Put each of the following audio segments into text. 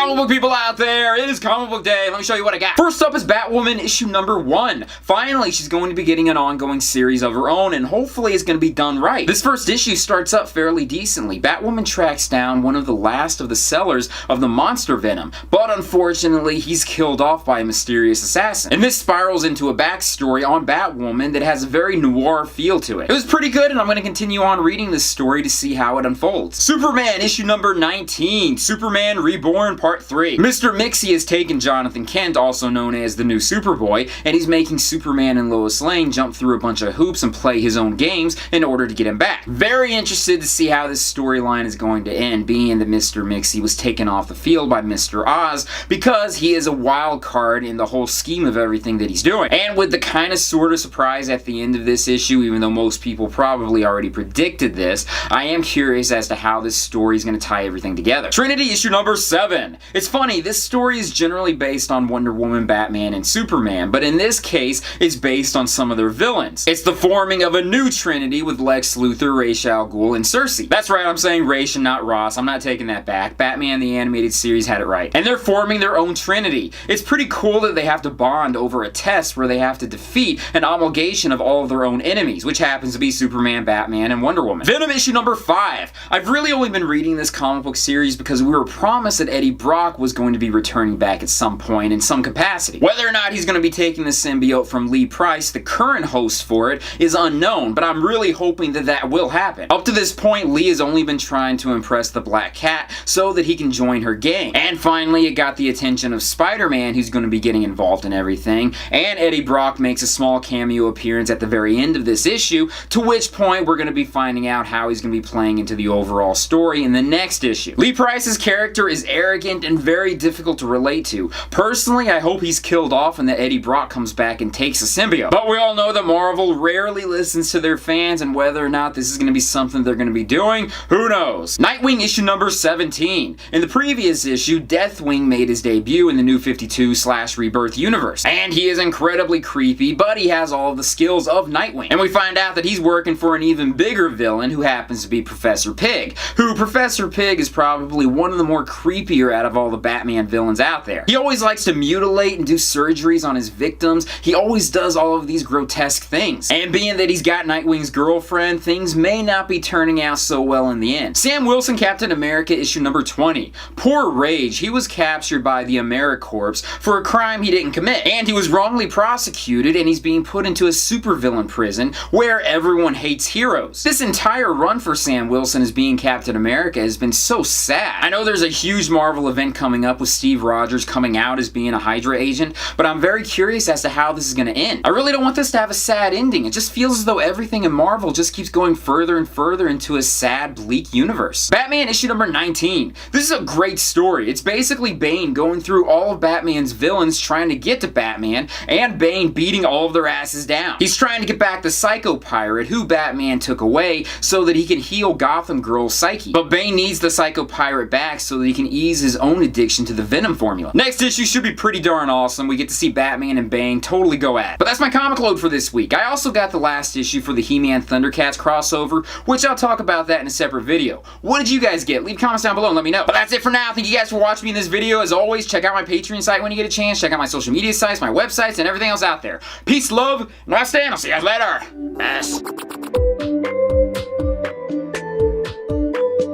Comic book people out there, it is comic book day. Let me show you what I got. First up is Batwoman issue number 1. Finally, she's going to be getting an ongoing series of her own, and hopefully it's going to be done right. This first issue starts up fairly decently. Batwoman tracks down one of the last of the sellers of the monster Venom, but unfortunately he's killed off by a mysterious assassin. And this spirals into a backstory on Batwoman that has a very noir feel to it. It was pretty good, and I'm going to continue on reading this story to see how it unfolds. Superman issue number 19, Superman Reborn Part 3. Mr. Mixie has taken Jonathan Kent, also known as the new Superboy, and he's making Superman and Lois Lane jump through a bunch of hoops and play his own games in order to get him back. Very interested to see how this storyline is going to end, being that Mr. Mixie was taken off the field by Mr. Oz because he is a wild card in the whole scheme of everything that he's doing. And with the kind of sort of surprise at the end of this issue, even though most people probably already predicted this, I am curious as to how this story is going to tie everything together. Trinity issue number 7. It's funny, this story is generally based on Wonder Woman, Batman, and Superman, but in this case, it's based on some of their villains. It's the forming of a new Trinity with Lex Luthor, Ra's al Ghul, and Circe. That's right, I'm saying Ra's and not Ross. I'm not taking that back. Batman the animated series had it right. And they're forming their own Trinity. It's pretty cool that they have to bond over a test where they have to defeat an amalgamation of all of their own enemies, which happens to be Superman, Batman, and Wonder Woman. Venom issue number 5. I've really only been reading this comic book series because we were promised that Eddie Brock was going to be returning back at some point in some capacity. Whether or not he's going to be taking the symbiote from Lee Price, the current host for it, is unknown, but I'm really hoping that that will happen. Up to this point, Lee has only been trying to impress the Black Cat so that he can join her gang. And finally, it got the attention of Spider-Man, who's going to be getting involved in everything, and Eddie Brock makes a small cameo appearance at the very end of this issue, to which point we're going to be finding out how he's going to be playing into the overall story in the next issue. Lee Price's character is arrogant and very difficult to relate to. Personally, I hope he's killed off and that Eddie Brock comes back and takes a symbiote. But we all know that Marvel rarely listens to their fans, and whether or not this is going to be something they're going to be doing, who knows? Nightwing issue number 17. In the previous issue, Deathwing made his debut in the New 52/Rebirth universe, and he is incredibly creepy, but he has all of the skills of Nightwing. And we find out that he's working for an even bigger villain who happens to be Professor Pig, who Professor Pig is probably one of the more creepier out of all the Batman villains out there. He always likes to mutilate and do surgeries on his victims. He always does all of these grotesque things. And being that he's got Nightwing's girlfriend, things may not be turning out so well in the end. Sam Wilson, Captain America issue number 20. Poor Rage, he was captured by the AmeriCorps for a crime he didn't commit, and he was wrongly prosecuted, and he's being put into a supervillain prison where everyone hates heroes. This entire run for Sam Wilson as being Captain America has been so sad. I know there's a huge Marvel event coming up with Steve Rogers coming out as being a Hydra agent, but I'm very curious as to how this is going to end. I really don't want this to have a sad ending. It just feels as though everything in Marvel just keeps going further and further into a sad, bleak universe. Batman issue number 19. This is a great story. It's basically Bane going through all of Batman's villains trying to get to Batman, and Bane beating all of their asses down. He's trying to get back the Psycho Pirate, who Batman took away so that he can heal Gotham Girl's psyche. But Bane needs the Psycho Pirate back so that he can ease his own addiction to the Venom formula. Next issue should be pretty darn awesome. We get to see Batman and Bane totally go at it. But that's my comic load for this week. I also got the last issue for the He-Man Thundercats crossover, which I'll talk about that in a separate video. What did you guys get? Leave comments down below and let me know. But that's it for now. Thank you guys for watching me in this video. As always, check out my Patreon site when you get a chance. Check out my social media sites, my websites, and everything else out there. Peace, love, and I'll stay, and I'll see you guys later. Yes.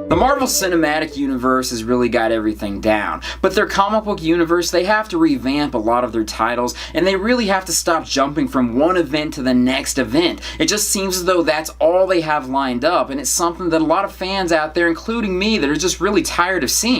The Marvel Cinematic Universe has really got everything down, but their comic book universe, they have to revamp a lot of their titles, and they really have to stop jumping from one event to the next event. It just seems as though that's all they have lined up, and it's something that a lot of fans out there, including me, that are just really tired of seeing.